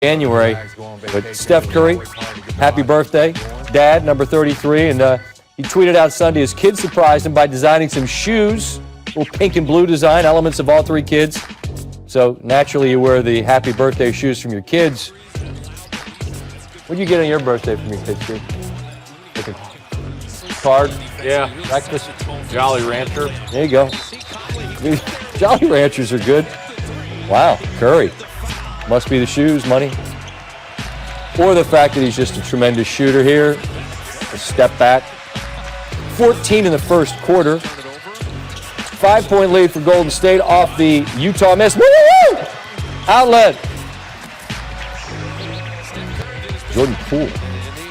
January. But Steph Curry, happy birthday. Dad, number 33. And he tweeted out Sunday his kids surprised him by designing some shoes, little pink and blue design, elements of all three kids. So naturally you wear the happy birthday shoes from your kids. What did you get on your birthday from your kids, Steve? Like a card? Yeah. Breakfast? Jolly Rancher. There you go. Jolly Ranchers are good. Wow, Curry. Must be the shoes, money. Or the fact that he's just a tremendous shooter here. A step back. 14 in the first quarter. 5-point lead for Golden State off the Utah miss. Woo! Outlet. Jordan Poole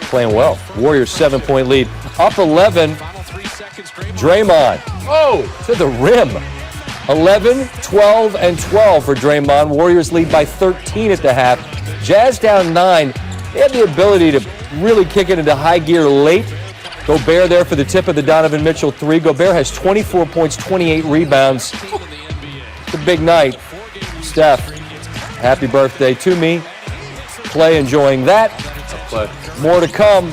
playing well. Warriors 7-point lead. Up 11. Draymond. Oh, to the rim. 11, 12, and 12 for Draymond. Warriors lead by 13 at the half. Jazz down 9. They had the ability to really kick it into high gear late. Gobert there for the tip of the Donovan Mitchell 3. Gobert has 24 points, 28 rebounds. It's a big night. Steph, happy birthday to me. Clay enjoying that. More to come.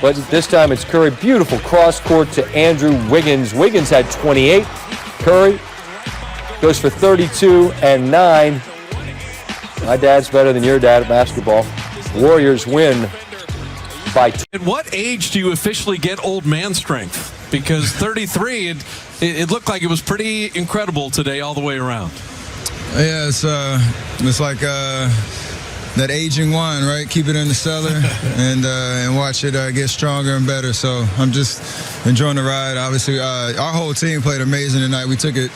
But this time it's Curry. Beautiful cross court to Andrew Wiggins. Wiggins had 28. Curry goes for 32 and 9. My dad's better than your dad at basketball. Warriors win by 2. At what age do you officially get old man strength? Because 33, it looked like it was pretty incredible today all the way around. Yeah, it's like that aging wine, right? Keep it in the cellar and watch it get stronger and better. So I'm just enjoying the ride. Obviously, our whole team played amazing tonight. We took it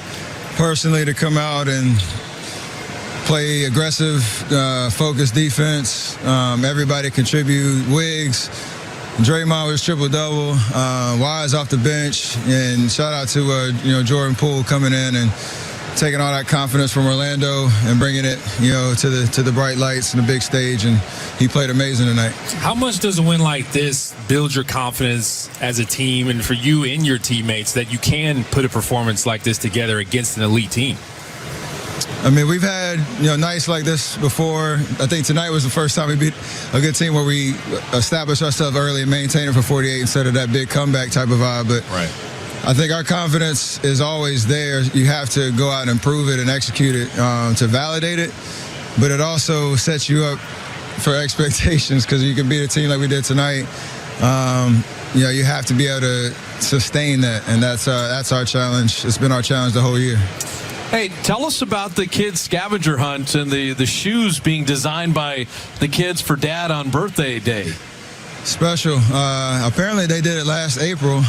personally to come out and play aggressive, focused defense. Everybody contribute. Wiggs, Draymond was triple-double. Wise off the bench. And shout out to Jordan Poole coming in and taking all that confidence from Orlando and bringing it, to the bright lights and the big stage, and he played amazing tonight. How much does a win like this build your confidence as a team and for you and your teammates that you can put a performance like this together against an elite team? I mean, we've had, nights like this before. I think tonight was the first time we beat a good team where we established ourselves early and maintained it for 48 instead of that big comeback type of vibe. But right. I think our confidence is always there. You have to go out and improve it and execute it to validate it. But it also sets you up for expectations because you can beat a team like we did tonight. You have to be able to sustain that, and that's our challenge. It's been our challenge the whole year. Hey, tell us about the kids' scavenger hunt and the shoes being designed by the kids for Dad on birthday day. Special. Apparently they did it last April.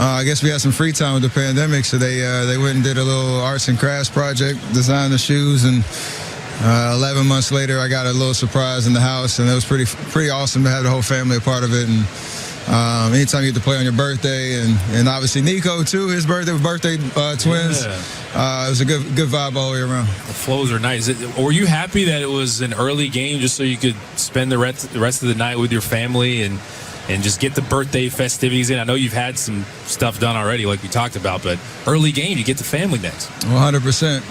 I guess we had some free time with the pandemic, so they went and did a little arts and crafts project, designed the shoes, and 11 months later, I got a little surprise in the house, and it was pretty awesome to have the whole family a part of it. And anytime you get to play on your birthday, and obviously Nico too, his birthday twins. Yeah. It was a good vibe all the way around. The flows are nice. Were you happy that it was an early game just so you could spend the rest of the night with your family and just get the birthday festivities in? I know you've had some stuff done already, like we talked about, but early game, you get the family next. 100%.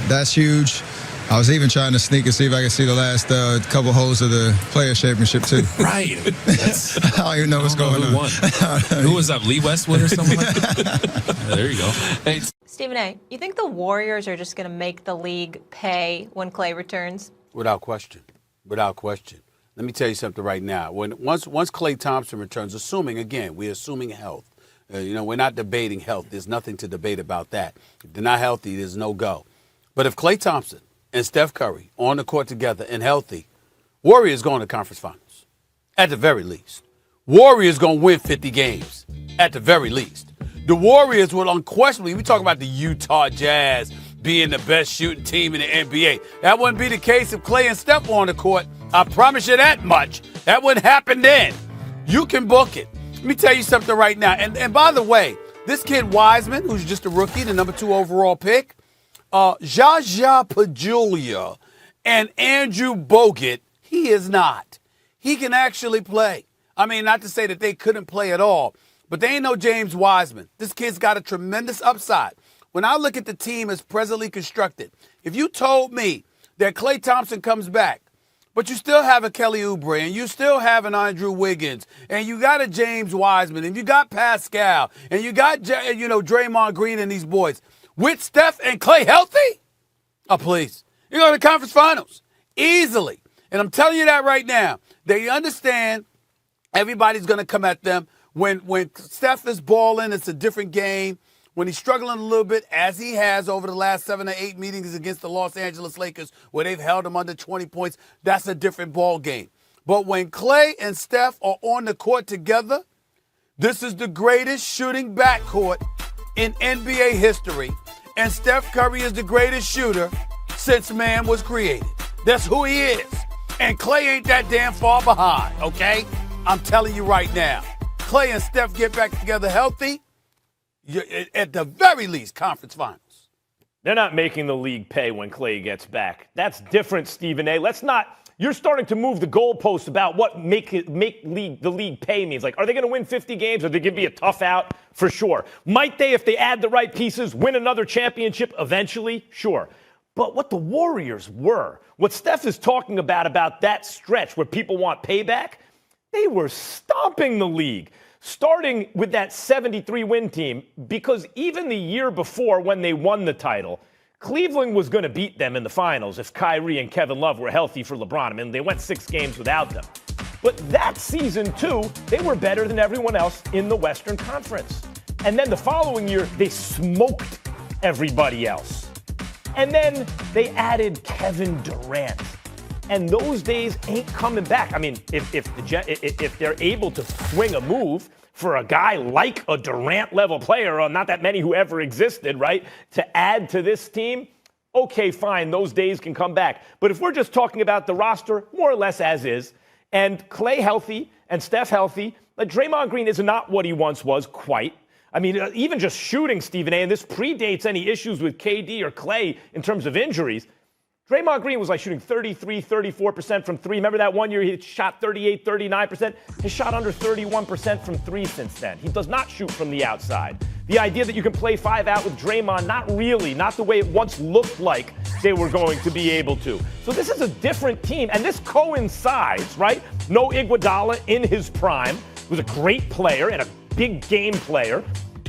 That's huge. I was even trying to sneak and see if I could see the last couple holes of the Players Championship, too. Right. I don't even know what's going on. Who was up, Lee Westwood or something like that? Yeah, there you go. Hey, Stephen A., you think the Warriors are just going to make the league pay when Clay returns? Without question. Without question. Let me tell you something right now. Once Klay Thompson returns, we're assuming health. We're not debating health. There's nothing to debate about that. If they're not healthy, there's no go. But if Klay Thompson and Steph Curry on the court together and healthy, Warriors going to conference finals, at the very least. Warriors going to win 50 games, at the very least. The Warriors will unquestionably, we talk about the Utah Jazz being the best shooting team in the NBA. That wouldn't be the case if Klay and Steph were on the court. I promise you that much. That wouldn't happen then. You can book it. Let me tell you something right now. And by the way, this kid Wiseman, who's just a rookie, the number 2 overall pick, Zaza Pachulia and Andrew Bogut, he is not. He can actually play. I mean, not to say that they couldn't play at all, but they ain't no James Wiseman. This kid's got a tremendous upside. When I look at the team as presently constructed, if you told me that Klay Thompson comes back. But you still have a Kelly Oubre, and you still have an Andrew Wiggins, and you got a James Wiseman, and you got Pascal, and you got, Draymond Green and these boys. With Steph and Klay healthy? Oh, please. You're going to the conference finals. Easily. And I'm telling you that right now. They understand everybody's going to come at them. When Steph is balling, it's a different game. When he's struggling a little bit, as he has over the last 7 or 8 meetings against the Los Angeles Lakers, where they've held him under 20 points, that's a different ball game. But when Klay and Steph are on the court together, this is the greatest shooting backcourt in NBA history. And Steph Curry is the greatest shooter since man was created. That's who he is. And Klay ain't that damn far behind, okay? I'm telling you right now. Klay and Steph get back together healthy, at the very least, conference finals. They're not making the league pay when Klay gets back. That's different, Stephen A. You're starting to move the goalposts about what make the league pay means. Like, are they going to win 50 games? Or are they going to be a tough out? For sure. Might they, if they add the right pieces, win another championship eventually? Sure. But what the Warriors were, what Steph is talking about that stretch where people want payback, they were stomping the league, starting with that 73-win team, because even the year before when they won the title, Cleveland was going to beat them in the finals if Kyrie and Kevin Love were healthy for LeBron. I mean, they went 6 games without them. But that season, too, they were better than everyone else in the Western Conference. And then the following year, they smoked everybody else. And then they added Kevin Durant. And those days ain't coming back. I mean, if they're able to swing a move for a guy like a Durant-level player, or not that many who ever existed, right, to add to this team, okay, fine, those days can come back. But if we're just talking about the roster, more or less as is, and Klay healthy and Steph healthy, Draymond Green is not what he once was quite. I mean, even just shooting, Stephen A., and this predates any issues with KD or Klay in terms of injuries. Draymond Green was like shooting 33, 34% from three. Remember that one year he shot 38, 39%? He shot under 31% from three since then. He does not shoot from the outside. The idea that you can play 5 out with Draymond, not really, not the way it once looked like they were going to be able to. So this is a different team, and this coincides, right? No Iguodala in his prime, who's a great player and a big game player.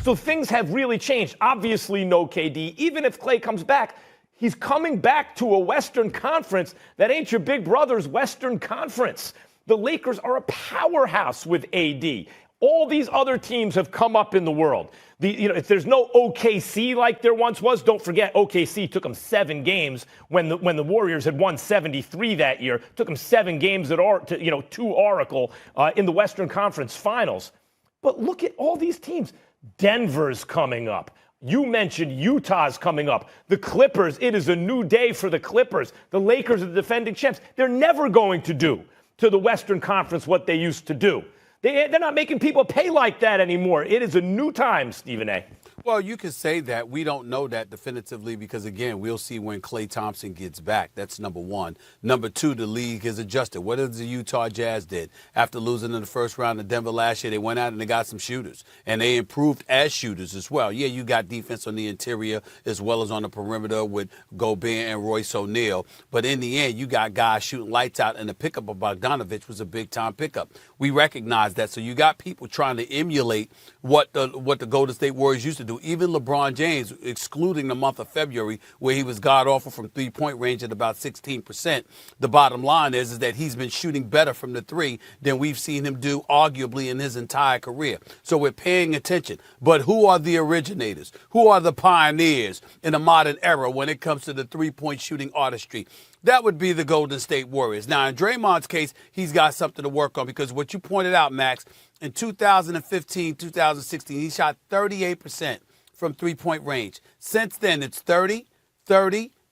So things have really changed. Obviously, no KD. Even if Klay comes back, he's coming back to a Western Conference that ain't your big brother's Western Conference. The Lakers are a powerhouse with AD. All these other teams have come up in the world. If there's no OKC like there once was, don't forget OKC took them 7 games when the Warriors had won 73 that year. Took them 7 games to Oracle in the Western Conference Finals. But look at all these teams. Denver's coming up. You mentioned Utah's coming up. The Clippers, it is a new day for the Clippers. The Lakers are the defending champs. They're never going to do to the Western Conference what they used to do. They're not making people pay like that anymore. It is a new time, Stephen A. Well, you could say that. We don't know that definitively because, again, we'll see when Klay Thompson gets back. That's number one. Number two, the league has adjusted. What did the Utah Jazz did? After losing in the first round of Denver last year, they went out and they got some shooters. And they improved as shooters as well. Yeah, you got defense on the interior as well as on the perimeter with Gobert and Royce O'Neal. But in the end, you got guys shooting lights out, and the pickup of Bogdanovich was a big-time pickup. We recognize that. So you got people trying to emulate what the Golden State Warriors used to do. Even LeBron James, excluding the month of February, where he was god-awful from three-point range at about 16%. The bottom line is that he's been shooting better from the three than we've seen him do, arguably, in his entire career. So we're paying attention. But who are the originators? Who are the pioneers in a modern era when it comes to the three-point shooting artistry? That would be the Golden State Warriors. Now, in Draymond's case, he's got something to work on because what you pointed out, Max, in 2015, 2016, he shot 38% from three-point range. Since then, it's 30,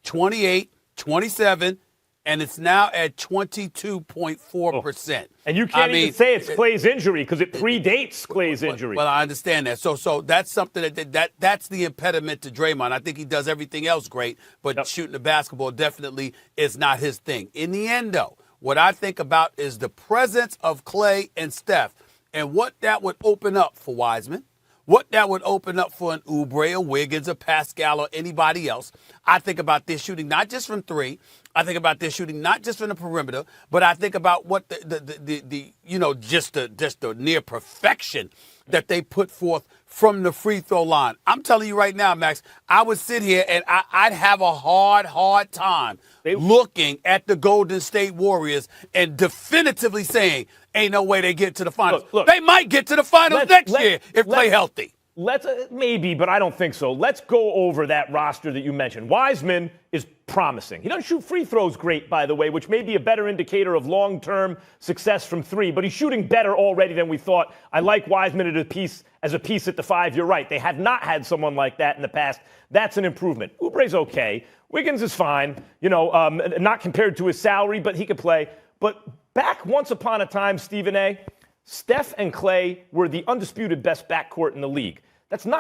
28, 27, and it's now at 22.4%. And you can't even say it's Klay's injury because it predates Klay's injury. Well, I understand that. So that's something that's the impediment to Draymond. I think he does everything else great, but shooting the basketball definitely is not his thing. In the end, though, what I think about is the presence of Klay and Steph and what that would open up for Wiseman. What that would open up for an Oubre or Wiggins or Pascal or anybody else. I think about this shooting not just from three. I think about their shooting not just from the perimeter, but I think about what the just the near perfection that they put forth from the free throw line. I'm telling you right now, Max, I would sit here and I'd have a hard time looking at the Golden State Warriors and definitively saying, ain't no way they get to the finals. Look, they might get to the finals next year if Klay healthy. Let's maybe, but I don't think so. Let's go over that roster that you mentioned. Wiseman is promising. He doesn't shoot free throws great, by the way, which may be a better indicator of long-term success from three, but he's shooting better already than we thought. I like Wiseman as a piece at the 5. You're right. They have not had someone like that in the past. That's an improvement. Oubre's okay. Wiggins is fine. Not compared to his salary, but he could play. But back once upon a time, Stephen A., Steph and Klay were the undisputed best backcourt in the league. That's not